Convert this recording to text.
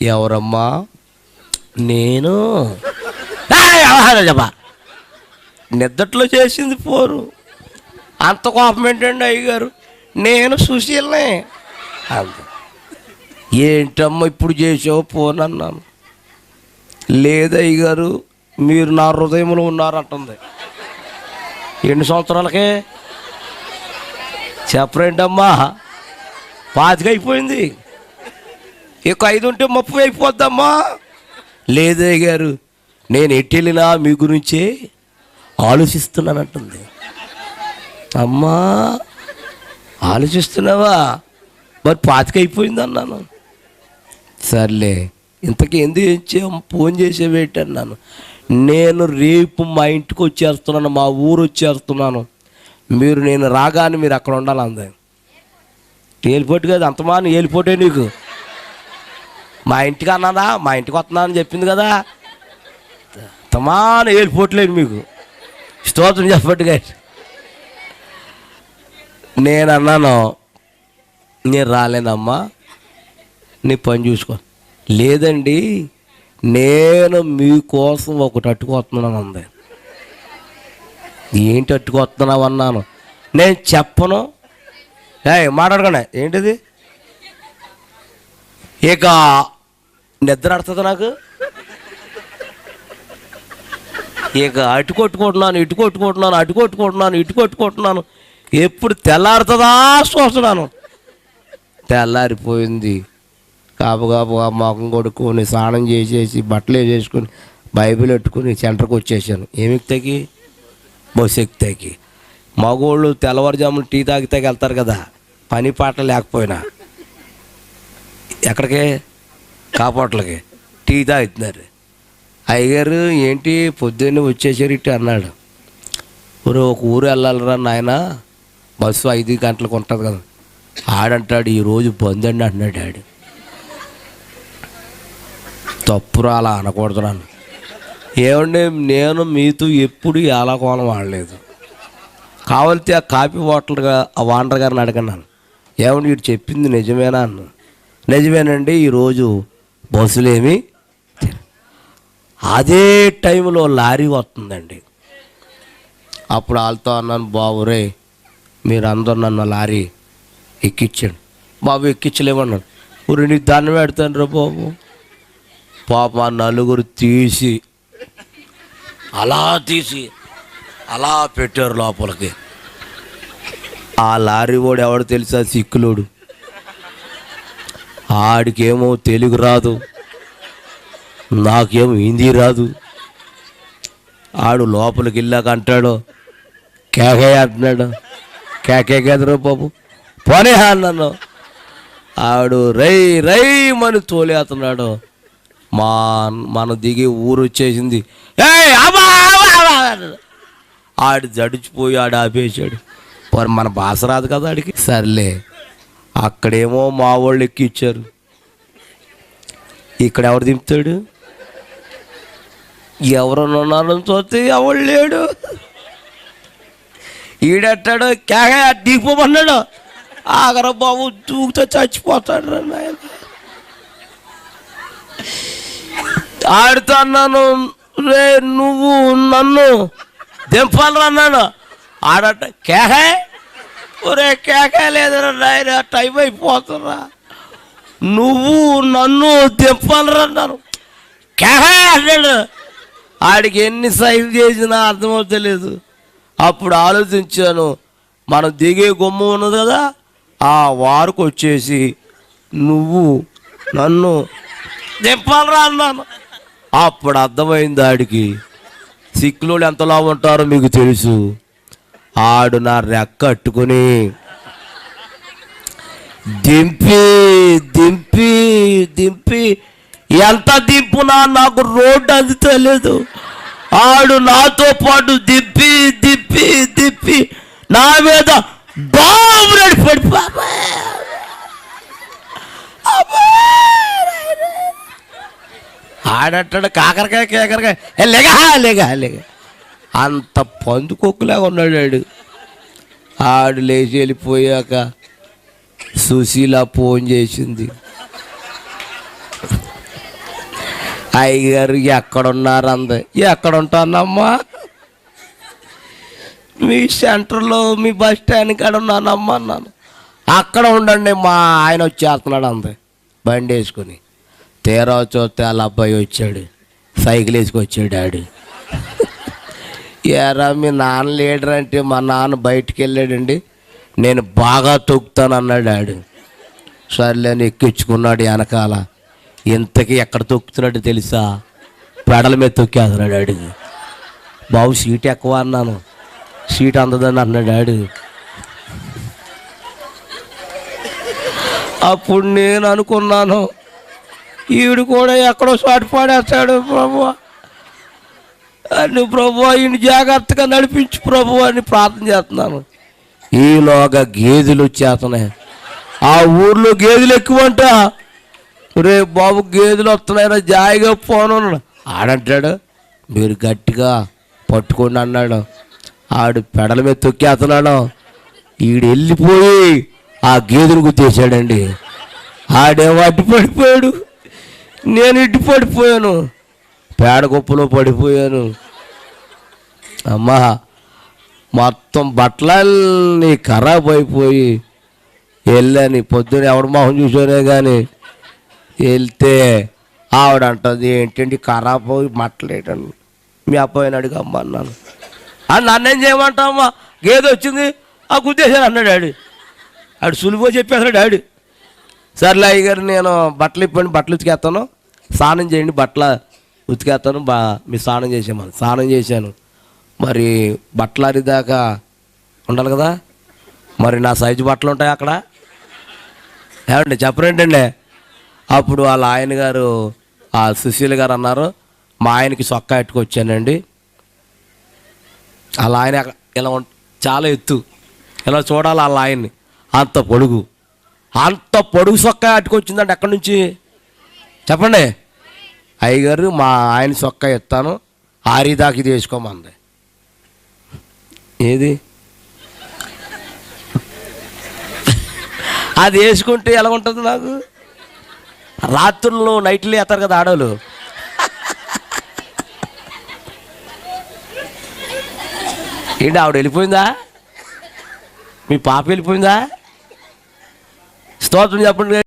ఎవరమ్మా? నేను చెప్పా నిద్దట్లో చేసింది ఫోను. అంత కోపం ఏంటండి అయ్యగారు? నేను సుశీలనే. అంత ఏంటమ్మా ఇప్పుడు చేసావు ఫోన్ అన్నాను. లేదయ్యగారు మీరు నా హృదయంలో ఉన్నారంటుంది. ఎన్ని సంవత్సరాలకే చెప్పరేంటమ్మా? 25 అయిపోయింది, ఇక 5 ఉంటే 30 అయిపోద్దమ్మా. లేదయ్యగారు నేను ఎట్టెళ్ళినా మీ గురించే ఆలోచిస్తున్నానంటుంది. అమ్మా ఆలోచిస్తున్నావా? మరి 25 అయిపోయింది అన్నాను. సర్లే ఇంతకీ ఎందుకు ఫోన్ చేసేవేంటి అన్నాను. నేను రేపు మా ఇంటికి వచ్చేస్తున్నాను, మా ఊరు వచ్చేస్తున్నాను, మీరు నేను రాగానే మీరు అక్కడ ఉండాలి అంది. ఏలిపోటు కదా అంతమాను ఏలిపోటే నీకు. మా ఇంటికి అన్నాదా? మా ఇంటికి వస్తున్నా అని చెప్పింది కదా. అంతమాను ఏలిపోట్లేదు మీకు. స్తోత్రం చెప్పట్టుగా. నేను అన్నాను నేను రాలేనమ్మా, నీ పని చూసుకో. లేదండి నేను మీకోసం ఒకటి అట్టుకొస్తున్నాను అంది. ఏంటి అట్టుకొస్తున్నావు అన్నాను. నేను చెప్పను. మాట్లాడకుండా ఏంటిది? ఇక నిద్ర ఆడుతుంది నాకు. ఇక అటు కొట్టుకుంటున్నాను, ఇటు కొట్టుకుంటున్నాను, అటు కొట్టుకుంటున్నాను, ఇటు కొట్టుకుంటున్నాను. ఎప్పుడు తెల్లారుతుందా చూస్తున్నాను. తెల్లారిపోయింది. కాపుగా మొఖం కొడుకొని స్నానం చేసేసి బట్టలు వేసేసుకొని బైబిల్ పెట్టుకుని సెంటర్కి వచ్చేసాను. ఏమిక్తాకి? బస్సు ఎక్కుతాకి. మగోళ్ళు తెల్లవారుజామున టీ తాగితాకి వెళ్తారు కదా, పని పాట లేకపోయినా. ఎక్కడికి? కాపోట్లకి టీ తాగుతున్నారు. అయ్యగారు ఏంటి పొద్దున్నే వచ్చేసారు ఇటు అన్నాడు. ఒక ఊరు వెళ్ళాలరా నాయన, బస్సు 5 గంటలకు ఉంటుంది కదా. ఆడంటాడు ఈరోజు బంద్ అండి అంటున్నాడు డాడీ. తప్పురా అలా అనకూడదు నన్ను. ఏమండి నేను మీతో ఎప్పుడు ఎలా కోణం ఆడలేదు. కావాలితే ఆ కాఫీ హోటల్గా ఆ వాండర్ గారిని అడగన్నాను. ఏమండి వీడు చెప్పింది నిజమేనా అన్న. నిజమేనండి ఈరోజు బస్సులేమి. అదే టైంలో లారీ వస్తుందండి. అప్పుడు వాళ్ళతో అన్నాను, బాబు రే మీరందరూ నన్ను లారీ ఎక్కించండి. బాబు ఎక్కించలేమన్నాను. ఊరి నీకు దండం పెడతాను రా బాబు. పాప నలుగురు తీసి అలా పెట్టారు లోపలికి. ఆ లారీ వాడు ఎవడు తెలుసా? సిక్కులోడు. ఆడికేమో తెలుగు రాదు, నాకేమో హిందీ రాదు. ఆడు లోపలికి వెళ్ళాక అంటాడు కేకే అంటున్నాడు. కేకే కదరా బాబు పోనే అన్నాను. ఆడు రై మని తోలేస్తున్నాడు. మన దిగి ఊరు వచ్చేసింది. ఆడు జడిచిపోయి ఆడు ఆపేశాడు. మన భాష రాదు కదా ఆడికి. సర్లే అక్కడేమో మా వాళ్ళు ఎక్కిచ్చారు. ఇక్కడ ఎవరు దింపుతాడు? ఎవరన్నా ఉన్నారని చూస్తే ఎవడు లేడు. ఈడట్టాడు కేగా దిగిపోమన్నాడు. ఆగర బాబు దూకుతో చచ్చిపోతాడు రా నాయన. ఆడుతా అన్నాను, రే నువ్వు నన్ను దింపాలరా అన్నాడు. ఆడట కేహే ఒరే కేకే లేదురా నాయన టైం అయిపోతురా, నువ్వు నన్ను దింపాలరా అన్నాను. కేహే అన్నాడు. ఆడికి ఎన్ని సైలు చేసినా అర్థమవుతలేదు. అప్పుడు ఆలోచించాను, మనం దిగే గుమ్మ ఉన్నది కదా, ఆ వారికి వచ్చేసి నువ్వు నన్ను దింపాలరా అన్నాను. అప్పుడు అర్థమైంది ఆడికి. సిక్కులోడు ఎంతలా ఉంటారో మీకు తెలుసు. ఆడు నా రెక్క అట్టుకుని దింపి దింపి దింపి ఎంత దింపునా నాకు రోడ్డు అది తెలియదు. ఆడు నాతో పాటు దిప్పి దిప్పి దిప్పి నా మీద బాబురాడు పడి ఆడంటాడు కాకరకాయ కేకరకాయ లేగా లేగా లేగా అంత పందుకొక్కులాగా ఉన్నాడు. ఆడు లేచి వెళ్ళిపోయాక సుశీల ఫోన్ చేసింది. అయ్యగారు ఎక్కడున్నారు అంది. ఎక్కడ ఉంటానమ్మా? మీ సెంటర్లో మీ బస్ స్టాండ్ కాడ ఉన్నానమ్మా అన్నాను. అక్కడ ఉండండి, మా ఆయన వచ్చేస్తున్నాడు అంది బండి వేసుకొని. తీరా చూస్తే వాళ్ళ అబ్బాయి వచ్చాడు, సైకిల్ వేసుకొచ్చాడు. డాడీ ఏరా మీ నాన్న లీడర్ అంటే, మా నాన్న బయటికి వెళ్ళాడండి, నేను బాగా తొక్కుతాను అన్నాడు డాడీ. సర్లేని ఎక్కించుకున్నాడు వెనకాల. ఇంతకీ ఎక్కడ తొక్కుతున్నాడు తెలుసా? పెడల మీద తొక్కేస్తున్నాడు డాడీ. బాబు సీట్ ఎక్కువ అన్నాను. సీట్ అందదని అన్నాడు డాడీ. అప్పుడు నేను అనుకున్నాను, ఈవిడు కూడా ఎక్కడో షాట్ పాడేస్తాడు ప్రభు అని. ప్రభు ఈయన జాగ్రత్తగా నడిపించు ప్రభు అని ప్రార్థన చేస్తున్నాను. ఈలోగా గేదెలు వచ్చేస్తున్నాయి. ఆ ఊర్లో గేదెలు ఎక్కువంట. రే బాబు గేదెలు వస్తున్నాయిరా, జాయిగా పోను ఆడంటాడు. మీరు గట్టిగా పట్టుకోండి అన్నాడు. ఆడు పెడల మీద తొక్కేస్తున్నాడు. ఈడు వెళ్ళిపోయి ఆ గేదెను గుర్తేసాడండి. ఆడేమో అడ్డు పడిపోయాడు, నేను ఇటు పడిపోయాను, పేడ కుప్పలో పడిపోయాను. అమ్మా మొత్తం బట్టలన్నీ ఖరాబ్ అయిపోయి వెళ్ళాను. పొద్దున ఎవడు మొహం చూసానే కానీ వెళ్తే ఆవిడంటుంది, ఏంటండి ఖరాబ్ అయి మట్టలేటండి. మీ అబ్బాయిని అడిగి అమ్మ అన్నాను. నన్నేం చేయమంటావమ్మా, గేదె వచ్చింది ఆ గుద్దేశాను అన్నాడు డాడీ. ఆడు సులువుగా చెప్పేస్తాడు డాడీ. సర్లే అయ్యగారు నేను బట్టలు ఇప్పండి, బట్టలు ఉతికేస్తాను, స్నానం చేయండి, బట్టలు ఉతికేస్తాను, మీరు స్నానం చేసామని. స్నానం చేశాను. మరి బట్టలు అరిదాకా ఉండాలి కదా, మరి నా సైజు బట్టలు ఉంటాయి అక్కడ. ఏమండి చెప్పరేంటండి? అప్పుడు వాళ్ళ ఆయన గారు, ఆ సుశీల్ గారు అన్నారు, మా ఆయనకి సొక్కా ఎట్టుకొచ్చానండి. వాళ్ళ ఆయన ఇలా చాలా ఎత్తు, ఇలా చూడాలి వాళ్ళ ఆయన్ని, అంత పొడుగు సొక్కా అట్టుకొచ్చిందండి. ఎక్కడి నుంచి చెప్పండి? అయ్యగారు మా ఆయన సొక్కా ఎత్తాను, ఆరిదాకి ఇది వేసుకోమంది. ఏది అది వేసుకుంటే ఎలా ఉంటుంది నాకు? రాత్రుల్లో నైట్లు వేస్తారు కదా ఆడవాళ్ళు. ఏంటి ఆవిడ వెళ్ళిపోయిందా? మీ పాప వెళ్ళిపోయిందా? స్తోత్రం చెప్పండి.